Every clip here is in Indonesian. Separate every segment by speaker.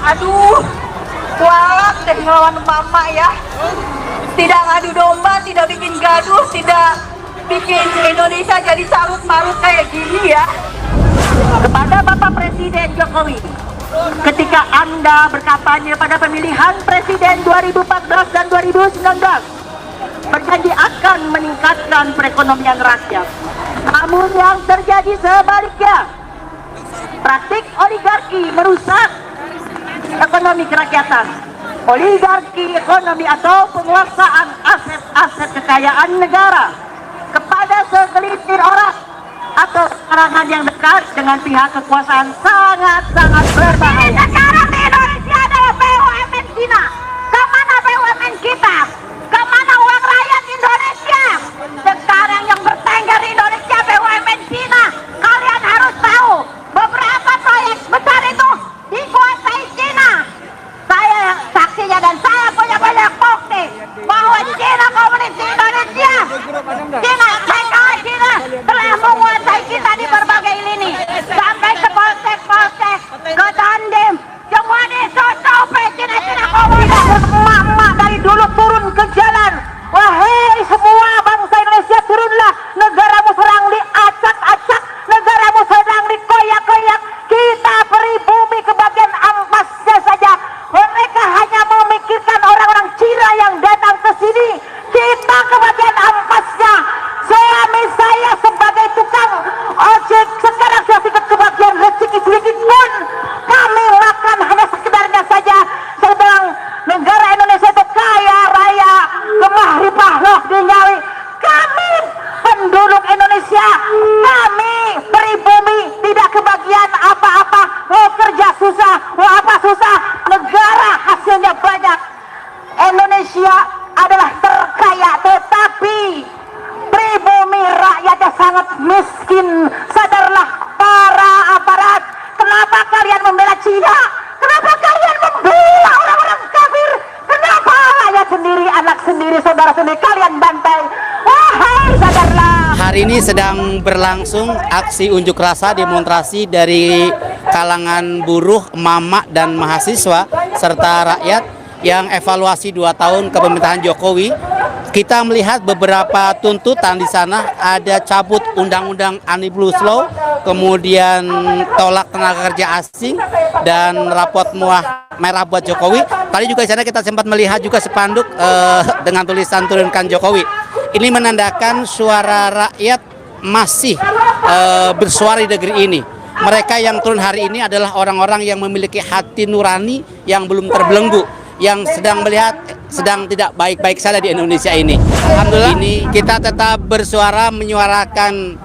Speaker 1: aduh, kualat deh ngelawan mama ya. Tidak ngadu domba, tidak bikin gaduh, tidak bikin Indonesia jadi sarut-marut kayak gini ya. Kepada Bapak Presiden Jokowi, ketika Anda berkampanye pada pemilihan Presiden 2014 dan 2019, berjanji akan meningkatkan perekonomian rakyat. Namun yang terjadi sebaliknya, praktik oligarki merusak ekonomi kerakyatan. Oligarki ekonomi atau penguasaan aset-aset kekayaan negara kepada segelintir orang atau kalangan yang dekat dengan pihak kekuasaan sangat-sangat berbahaya. Sekarang di Indonesia adalah BUMN Cina. Kemana BUMN kita? Kemana uang rakyat Indonesia? Sekarang yang bertengger di Indonesia BUMN Cina. Kalian harus tahu beberapa proyek besar itu dikuasai Cina. Saya saksinya dan saya punya banyak bukti bahwa Cina komunis di Indonesia, Cina PKI Cina telah menguasai kita di berbagai lini sampai ke polsek-polsek, ke Dandim, semua ditutupi Cina komunis. Emak-emak dari dulu turun ke jalan. Wahai semua bangsa Indonesia, turunlah. Negaramu sedang diacak-acak, negaramu sedang dikoyak-koyak. Kita beri bumi ke bagian ampasnya saja. Mereka hanya memikirkan orang-orang Cina yang datang ke sini. Kita ke bagian ampasnya. Suami saya sebagai tukang ojek sekarang sudah ikut ke bagian rezeki sedikit pun. Kami makan hanya sekedarnya saja. Saya bilang negara Indonesia itu kaya raya, lemah ripah loh dinyawi. Kami penduduk Indonesia, kami pribumi tidak kebagian apa-apa. Mau kerja susah, mau apa susah. Negara hasilnya banyak. Indonesia adalah terkaya, tetapi pribumi rakyatnya sangat miskin. Sadarlah para aparat. Kenapa kalian membela Cina? Kenapa kalian membela orang-orang kafir? Kenapa rakyat sendiri, anak sendiri, saudara sendiri kalian bantai? Wahai sadarlah.
Speaker 2: Hari ini sedang berlangsung aksi unjuk rasa demonstrasi dari kalangan buruh, emak-emak dan mahasiswa serta rakyat yang evaluasi 2 tahun kepemerintahan Jokowi. Kita melihat beberapa tuntutan di sana, ada cabut undang-undang Omnibus Law, kemudian tolak tenaga kerja asing, dan rapot merah buat Jokowi. Tadi juga di sana kita sempat melihat juga spanduk dengan tulisan turunkan Jokowi. Ini menandakan suara rakyat masih bersuara di negeri ini. Mereka yang turun hari ini adalah orang-orang yang memiliki hati nurani yang belum terbelenggu, yang sedang melihat sedang tidak baik-baik saja di Indonesia ini. Alhamdulillah ini kita tetap bersuara, menyuarakan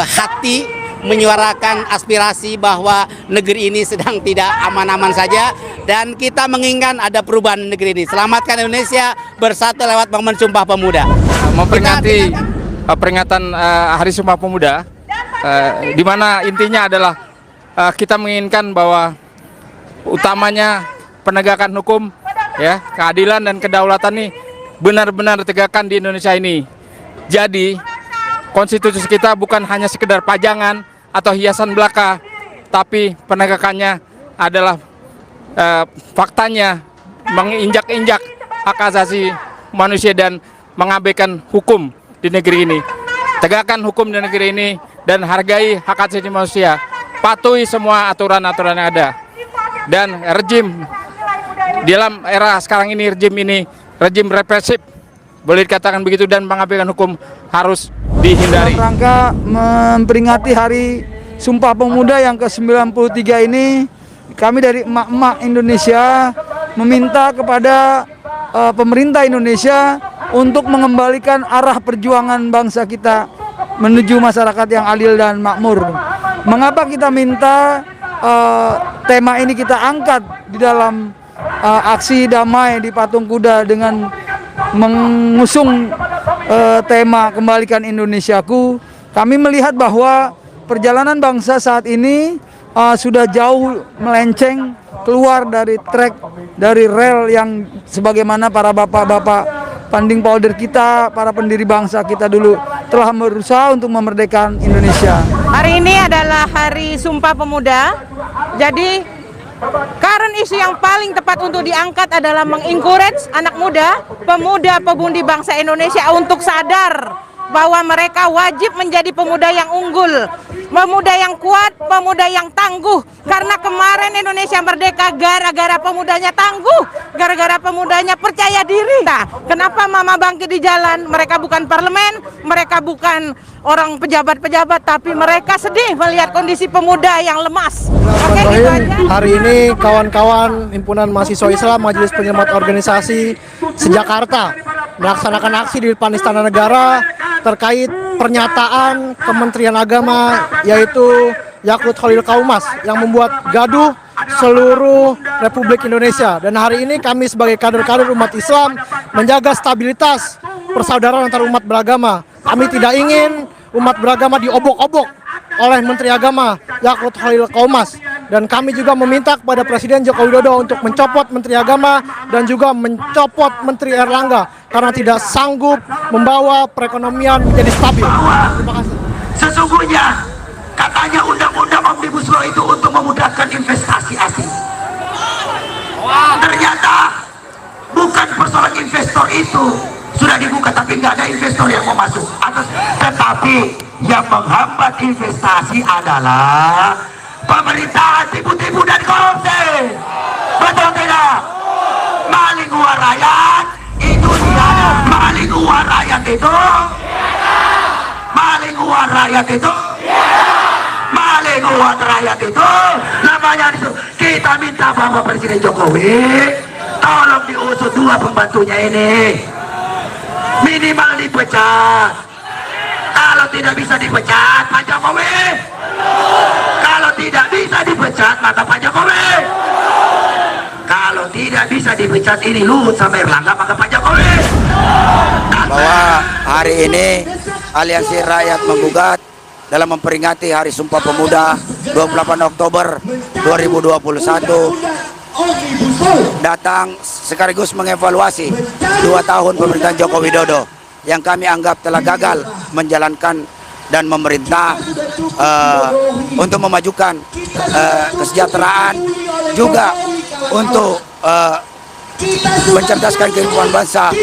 Speaker 2: hati, menyuarakan aspirasi bahwa negeri ini sedang tidak aman-aman saja, dan kita menginginkan ada perubahan negeri ini. Selamatkan Indonesia, bersatu lewat momen Sumpah Pemuda.
Speaker 3: Memperingati peringatan Hari Sumpah Pemuda, di mana intinya adalah kita menginginkan bahwa utamanya penegakan hukum, ya, keadilan dan kedaulatan ini benar-benar ditegakkan di Indonesia ini. Jadi konstitusi kita bukan hanya sekedar pajangan atau hiasan belaka, tapi penegakannya adalah faktanya menginjak-injak hak asasi manusia dan mengabaikan hukum di negeri ini. Tegakkan hukum di negeri ini dan hargai hak asasi manusia. Patuhi semua aturan-aturan yang ada. Dan rejim dalam era sekarang ini, rejim represif, boleh dikatakan begitu, dan mengabaikan hukum harus dihindari.
Speaker 4: Dalam rangka memperingati Hari Sumpah Pemuda yang ke-93 ini, kami dari emak-emak Indonesia meminta kepada pemerintah Indonesia untuk mengembalikan arah perjuangan bangsa kita menuju masyarakat yang adil dan makmur. Mengapa kita minta tema ini kita angkat di dalam aksi damai di Patung Kuda dengan mengusung tema Kembalikan Indonesiaku? Kami melihat bahwa perjalanan bangsa saat ini sudah jauh melenceng keluar dari track, dari rel yang sebagaimana para bapak-bapak Panding Polder kita, para pendiri bangsa kita dulu telah berusaha untuk memerdekakan Indonesia.
Speaker 5: Hari ini adalah Hari Sumpah Pemuda. Jadi Current isu yang paling tepat untuk diangkat adalah mengencourage anak muda, pemuda-pemudi bangsa Indonesia untuk sadar bahwa mereka wajib menjadi pemuda yang unggul, pemuda yang kuat, pemuda yang tangguh. Karena kemarin Indonesia merdeka gara-gara pemudanya tangguh, gara-gara pemudanya percaya diri. Nah, kenapa Mama bangkit di jalan? Mereka bukan parlemen, mereka bukan orang pejabat-pejabat, tapi mereka sedih melihat kondisi pemuda yang lemas. Oke, gitu aja.
Speaker 6: Hari ini kawan-kawan Himpunan Mahasiswa Islam Majelis Penyelamat Organisasi seJakarta melaksanakan aksi di depan Istana Negara terkait pernyataan Kementerian Agama yaitu Yakut Khalil Kaumas yang membuat gaduh seluruh Republik Indonesia. Dan hari ini kami sebagai kader-kader umat Islam menjaga stabilitas persaudaraan antar umat beragama. Kami tidak ingin umat beragama diobok-obok oleh Menteri Agama Yakut Khalil Kaumas. Dan kami juga meminta kepada Presiden Joko Widodo untuk mencopot Menteri Agama dan juga mencopot Menteri Erlangga karena tidak sanggup membawa perekonomian menjadi stabil. Terima kasih.
Speaker 7: Sesungguhnya katanya undang-undang Omnibus Law itu untuk memudahkan investasi asing. Ternyata bukan persoalan investor itu sudah dibuka tapi nggak ada investor yang mau masuk. Tetapi yang menghambat investasi adalah pemerintahan tipu-tipu dan korupsi. Betul tidak? Maling uang rakyat itu dia. Maling uang rakyat itu. Maling uang rakyat itu. Maling uang rakyat itu namanya itu. Kita minta Bapak Presiden Jokowi tolong diusut dua pembantunya ini, minimal dipecat. Kalau tidak bisa dipecat Pak Jokowi, kalau tidak bisa dipecat maka Pak Jokowi, kalau tidak bisa dipecat ini Luhut sama Erlangga maka Pak Jokowi.
Speaker 8: Bahwa hari ini Aliansi Rakyat Menggugat dalam memperingati Hari Sumpah Pemuda 28 Oktober 2021 datang sekaligus mengevaluasi 2 tahun pemerintahan Joko Widodo yang kami anggap telah gagal menjalankan dan memerintah untuk memajukan kesejahteraan, juga untuk mencerdaskan kehidupan bangsa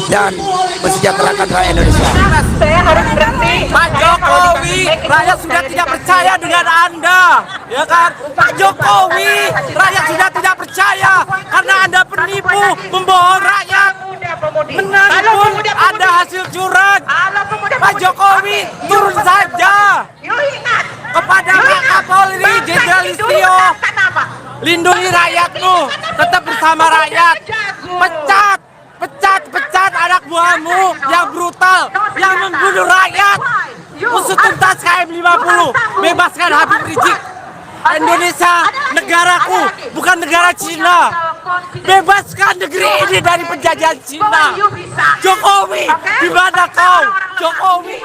Speaker 8: dan mensejahterakan rakyat Indonesia.
Speaker 1: Saya harus berhenti.
Speaker 9: Pak Jokowi, rakyat sudah tidak percaya dengan Anda, ya kan? Pak Jokowi, rakyat sudah tidak percaya karena Anda penipu, membohong rakyat. Menanpun ada hasil curang. Pak Jokowi, turun saja kepada Pak Kapolri Jenderal Listio. Lindungi rakyatmu, tetap bersama rakyat. Pecat anak buahmu yang brutal, yang membunuh rakyat. Usut tuntas KM 50, bebaskan Habib Rizik. Indonesia negaraku, bukan negara Cina. Bebaskan negeri ini dari penjajahan Cina. Jokowi, di mana kau? Jokowi.